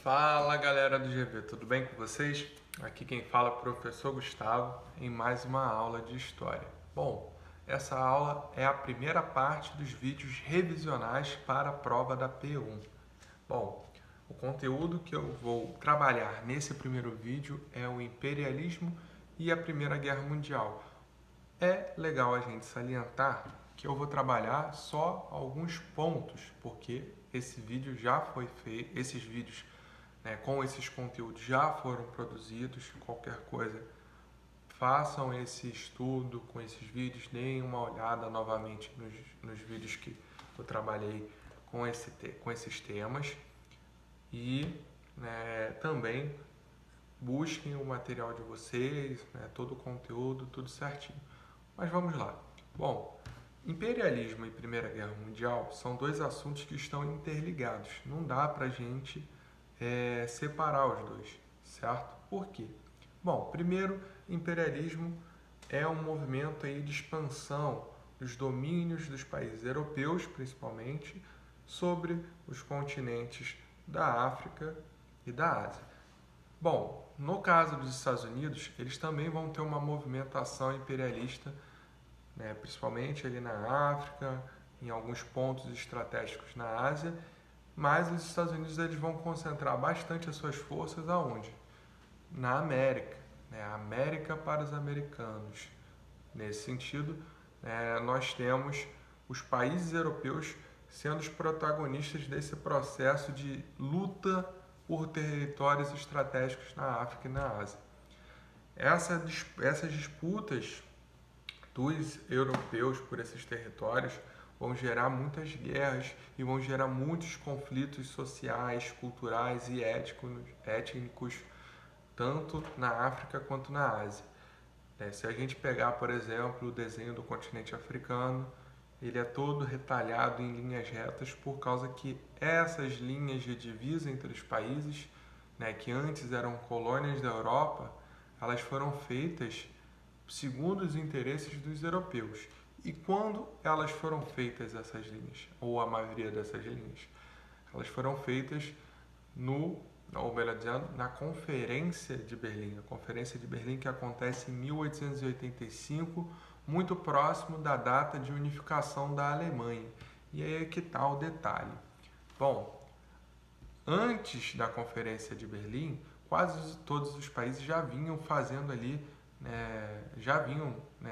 Fala galera do GV, tudo bem com vocês? Aqui quem fala é o professor Gustavo em mais uma aula de História. Bom, essa aula é a primeira parte dos vídeos revisionais para a prova da P1. Bom, o conteúdo que eu vou trabalhar nesse primeiro vídeo é o imperialismo e a Primeira Guerra Mundial. É legal a gente salientar que eu vou trabalhar só alguns pontos, porque esse vídeo já foi feito, esses vídeos com esses conteúdos já foram produzidos. Qualquer coisa, façam esse estudo com esses vídeos, deem uma olhada novamente nos vídeos que eu trabalhei com esses temas e também busquem o material de vocês, todo o conteúdo, tudo certinho. Mas vamos lá. Bom, imperialismo e Primeira Guerra Mundial são dois assuntos que estão interligados. Não dá pra gente separar os dois, certo? Por quê? Bom, primeiro, imperialismo é um movimento aí de expansão dos domínios dos países europeus, principalmente, sobre os continentes da África e da Ásia. Bom, no caso dos Estados Unidos, eles também vão ter uma movimentação imperialista, principalmente ali na África, em alguns pontos estratégicos na Ásia, mas os Estados Unidos eles vão concentrar bastante as suas forças aonde? Na América, a América para os americanos. Nesse sentido, nós temos os países europeus sendo os protagonistas desse processo de luta por territórios estratégicos na África e na Ásia. Essas disputas dos europeus por esses territórios vão gerar muitas guerras e vão gerar muitos conflitos sociais, culturais e étnicos, tanto na África quanto na Ásia. Se a gente pegar, por exemplo, o desenho do continente africano, ele é todo retalhado em linhas retas por causa que essas linhas de divisa entre os países, que antes eram colônias da Europa, elas foram feitas segundo os interesses dos europeus. E quando elas foram feitas essas linhas, ou a maioria dessas linhas? Elas foram feitas na Conferência de Berlim. A Conferência de Berlim que acontece em 1885, muito próximo da data de unificação da Alemanha. E aí é que está o detalhe. Bom, antes da Conferência de Berlim, quase todos os países já vinham fazendo ali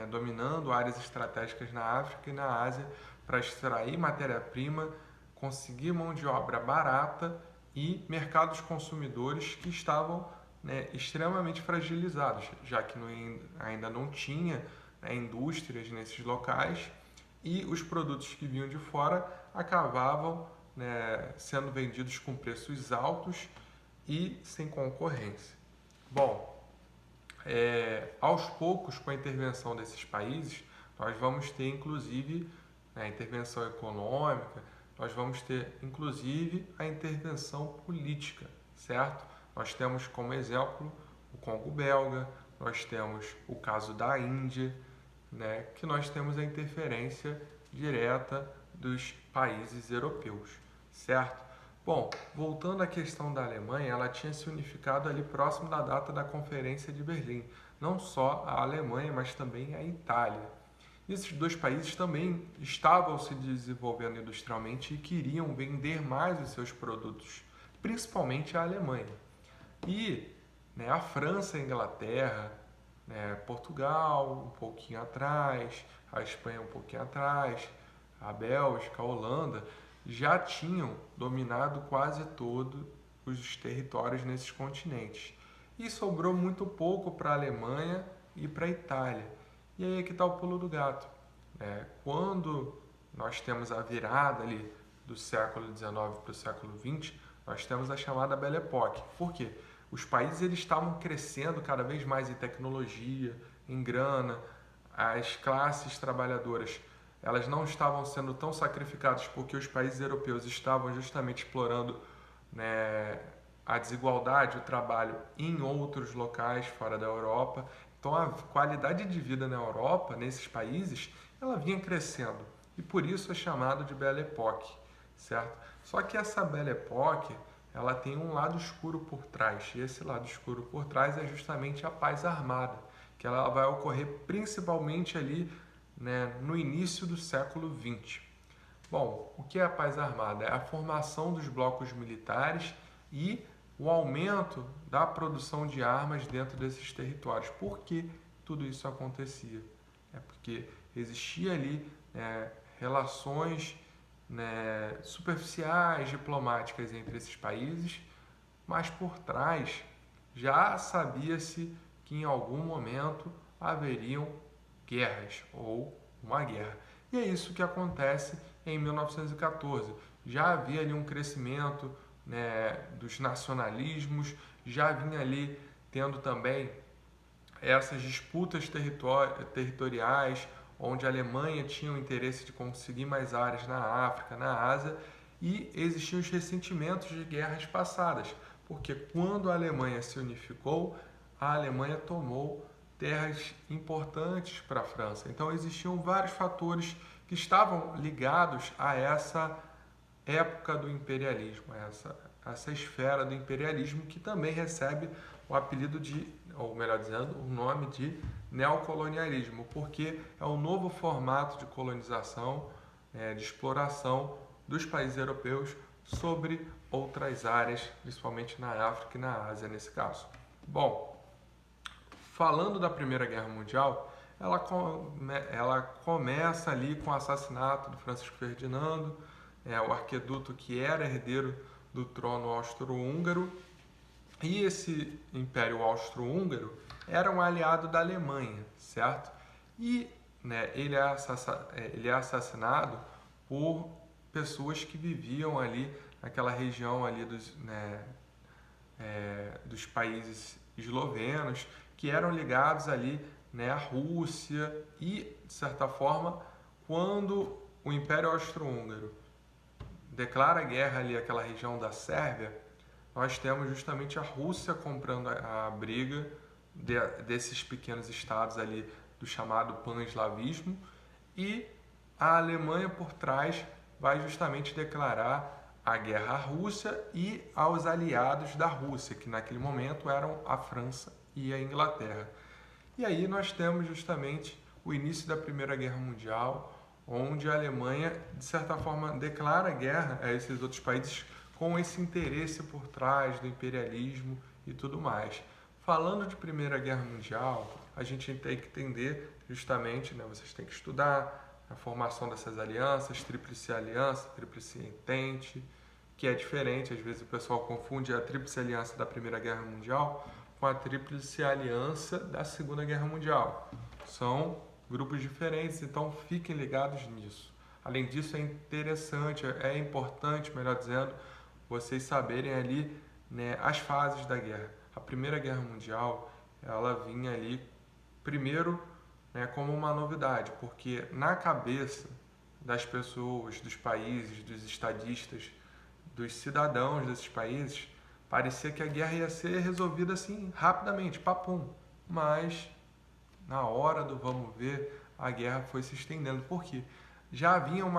dominando áreas estratégicas na África e na Ásia para extrair matéria-prima, conseguir mão de obra barata e mercados consumidores que estavam extremamente fragilizados, já que ainda não tinha indústrias nesses locais e os produtos que vinham de fora acabavam sendo vendidos com preços altos e sem concorrência. Bom, aos poucos, com a intervenção desses países, nós vamos ter inclusive a intervenção econômica, nós vamos ter inclusive a intervenção política, certo? Nós temos como exemplo o Congo belga, nós temos o caso da Índia, que nós temos a interferência direta dos países europeus, certo? Bom, voltando à questão da Alemanha, ela tinha se unificado ali próximo da data da Conferência de Berlim. Não só a Alemanha, mas também a Itália. Esses dois países também estavam se desenvolvendo industrialmente e queriam vender mais os seus produtos, principalmente a Alemanha. E a França e a Inglaterra, Portugal um pouquinho atrás, a Espanha um pouquinho atrás, a Bélgica, a Holanda, já tinham dominado quase todos os territórios nesses continentes. E sobrou muito pouco para a Alemanha e para a Itália. E aí é que está o pulo do gato. Quando nós temos a virada ali do século XIX para o século XX, nós temos a chamada Belle Époque. Por quê? Os países eles estavam crescendo cada vez mais em tecnologia, em grana, as classes trabalhadoras elas não estavam sendo tão sacrificadas porque os países europeus estavam justamente explorando a desigualdade, o trabalho em outros locais fora da Europa. Então a qualidade de vida na Europa, nesses países, ela vinha crescendo. E por isso é chamado de Belle Époque, certo? Só que essa Belle Époque, ela tem um lado escuro por trás. E esse lado escuro por trás é justamente a paz armada, que ela vai ocorrer principalmente ali, né, no início do século XX. Bom, o que é a paz armada? É a formação dos blocos militares e o aumento da produção de armas dentro desses territórios. Por que tudo isso acontecia? É porque existia ali relações, né, superficiais, diplomáticas entre esses países, mas por trás já sabia-se que em algum momento haveriam guerras ou uma guerra. E é isso que acontece em 1914. Já havia ali um crescimento, né, dos nacionalismos, já vinha ali tendo também essas disputas territoriais, onde a Alemanha tinha o interesse de conseguir mais áreas na África, na Ásia, e existiam os ressentimentos de guerras passadas, porque quando a Alemanha se unificou, a Alemanha tomou terras importantes para a França. Então existiam vários fatores que estavam ligados a essa época do imperialismo, essa esfera do imperialismo que também recebe o apelido de, ou melhor dizendo, o nome de neocolonialismo, porque é um novo formato de colonização, de exploração dos países europeus sobre outras áreas, principalmente na África e na Ásia nesse caso. Bom, falando da Primeira Guerra Mundial, ela começa ali com o assassinato do Francisco Ferdinando, o arqueduto que era herdeiro do trono austro-húngaro, e esse Império Austro-Húngaro era um aliado da Alemanha, certo? E, né, ele é assassinado por pessoas que viviam ali naquela região ali dos países eslovenos, que eram ligados ali, né, à Rússia, e, de certa forma, quando o Império Austro-Húngaro declara guerra ali àquela região da Sérvia, nós temos justamente a Rússia comprando a briga desses pequenos estados ali do chamado pan-eslavismo, e a Alemanha por trás vai justamente declarar a guerra à Rússia e aos aliados da Rússia, que naquele momento eram a França e a Inglaterra. E aí nós temos justamente o início da Primeira Guerra Mundial, onde a Alemanha, de certa forma, declara guerra a esses outros países com esse interesse por trás do imperialismo e tudo mais. Falando de Primeira Guerra Mundial, a gente tem que entender justamente, né, vocês têm que estudar a formação dessas alianças, Tríplice Aliança, Tríplice Entente, que é diferente, às vezes o pessoal confunde a Tríplice Aliança da Primeira Guerra Mundial com a Tríplice Aliança da Segunda Guerra Mundial. São grupos diferentes, então fiquem ligados nisso. Além disso, é interessante, é importante, melhor dizendo, vocês saberem ali, né, as fases da guerra. A Primeira Guerra Mundial, ela vinha ali primeiro, né, como uma novidade, porque na cabeça das pessoas, dos países, dos estadistas, dos cidadãos desses países, parecia que a guerra ia ser resolvida assim rapidamente, papum. Mas na hora do vamos ver, a guerra foi se estendendo. Por quê? Já havia um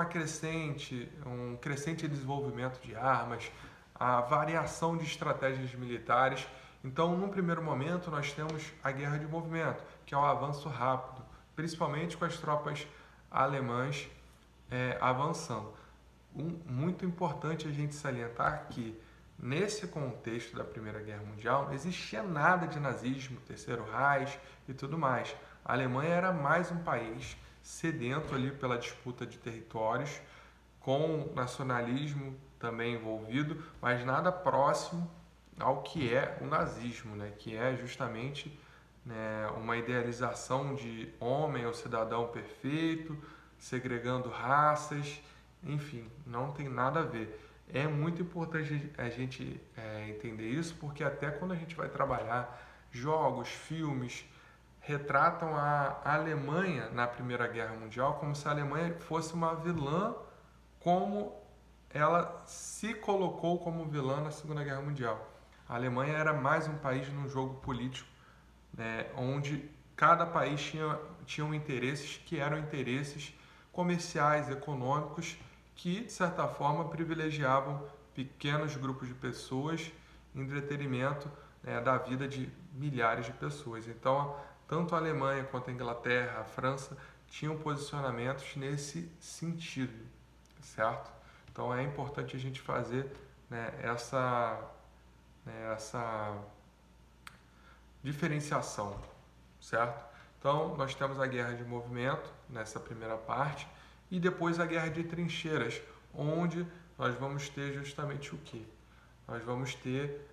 crescente desenvolvimento de armas, a variação de estratégias militares. Então, num primeiro momento, nós temos a guerra de movimento, que é um avanço rápido, principalmente com as tropas alemãs avançando. Muito importante a gente salientar que, nesse contexto da Primeira Guerra Mundial, não existia nada de nazismo, Terceiro Reich e tudo mais. A Alemanha era mais um país sedento ali pela disputa de territórios, com nacionalismo também envolvido, mas nada próximo ao que é o nazismo, né? Que é justamente, né, uma idealização de homem ou cidadão perfeito, segregando raças, enfim, não tem nada a ver. É muito importante a gente entender isso, porque até quando a gente vai trabalhar jogos, filmes, retratam a Alemanha na Primeira Guerra Mundial como se a Alemanha fosse uma vilã, como ela se colocou como vilã na Segunda Guerra Mundial. A Alemanha era mais um país num jogo político, né, onde cada país tinha interesses que eram interesses comerciais, econômicos, que de certa forma privilegiavam pequenos grupos de pessoas em detrimento, né, da vida de milhares de pessoas. Então, tanto a Alemanha quanto a Inglaterra, a França, tinham posicionamentos nesse sentido, certo? Então é importante a gente fazer, né, essa diferenciação, certo? Então nós temos a guerra de movimento nessa primeira parte e depois a guerra de trincheiras, onde nós vamos ter justamente o que? Nós vamos ter,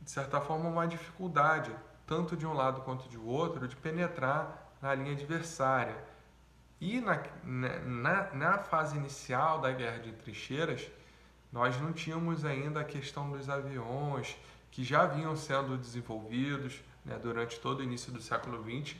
de certa forma, uma dificuldade, tanto de um lado quanto de outro, de penetrar na linha adversária. E na fase inicial da guerra de trincheiras, nós não tínhamos ainda a questão dos aviões, que já vinham sendo desenvolvidos, né, durante todo o início do século XX,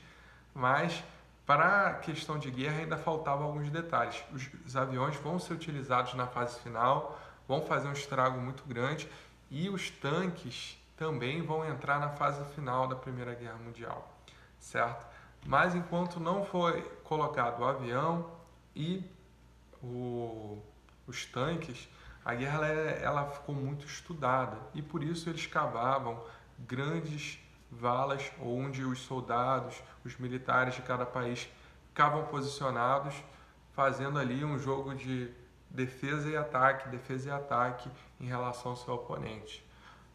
mas para a questão de guerra ainda faltavam alguns detalhes. Os aviões vão ser utilizados na fase final, vão fazer um estrago muito grande, e os tanques também vão entrar na fase final da Primeira Guerra Mundial, certo? Mas enquanto não foi colocado o avião e os tanques, a guerra ela ficou muito estudada e por isso eles cavavam grandes valas onde os soldados, os militares de cada país ficavam posicionados, fazendo ali um jogo de defesa e ataque em relação ao seu oponente.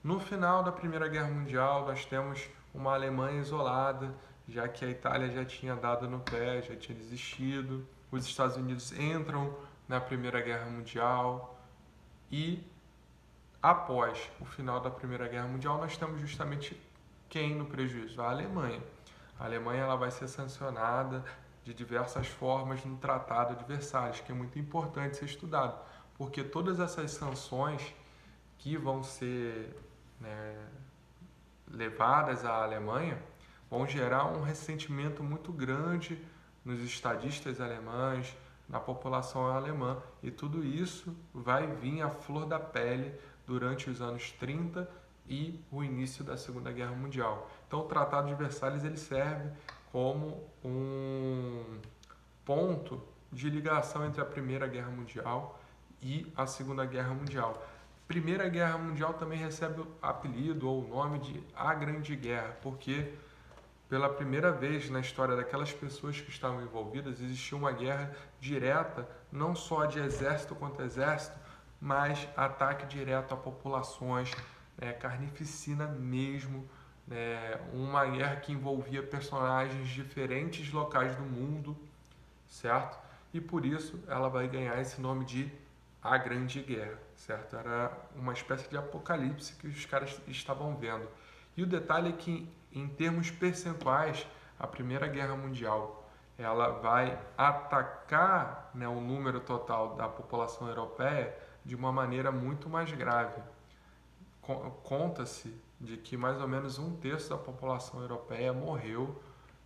No final da Primeira Guerra Mundial, nós temos uma Alemanha isolada, já que a Itália já tinha dado no pé, já tinha desistido. Os Estados Unidos entram na Primeira Guerra Mundial e, após o final da Primeira Guerra Mundial, nós temos justamente quem no prejuízo? A Alemanha. A Alemanha ela vai ser sancionada de diversas formas no Tratado de Versalhes, que é muito importante ser estudado, porque todas essas sanções que vão ser, né, levadas à Alemanha vão gerar um ressentimento muito grande nos estadistas alemães, na população alemã, e tudo isso vai vir à flor da pele durante os anos 30 e o início da Segunda Guerra Mundial. Então o Tratado de Versalhes ele serve como um ponto de ligação entre a Primeira Guerra Mundial e a Segunda Guerra Mundial. Primeira Guerra Mundial também recebe o apelido ou o nome de A Grande Guerra, porque pela primeira vez na história daquelas pessoas que estavam envolvidas, existiu uma guerra direta, não só de exército contra exército, mas ataque direto a populações, carnificina mesmo, uma guerra que envolvia personagens de diferentes locais do mundo, certo? E por isso ela vai ganhar esse nome de A Grande Guerra, certo? Era uma espécie de apocalipse que os caras estavam vendo. E o detalhe é que, em termos percentuais, a Primeira Guerra Mundial ela vai atacar, né, o número total da população europeia de uma maneira muito mais grave. Conta-se de que mais ou menos 1/3 da população europeia morreu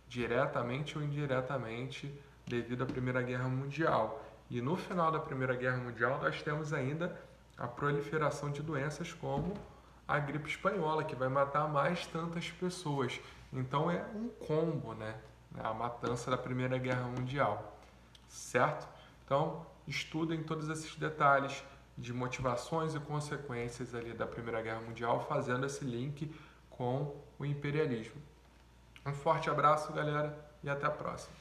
diretamente ou indiretamente devido à Primeira Guerra Mundial. E no final da Primeira Guerra Mundial nós temos ainda a proliferação de doenças como a gripe espanhola, que vai matar mais tantas pessoas. Então é um combo, né? A matança da Primeira Guerra Mundial, certo? Então estudem todos esses detalhes de motivações e consequências ali da Primeira Guerra Mundial, fazendo esse link com o imperialismo. Um forte abraço, galera, e até a próxima.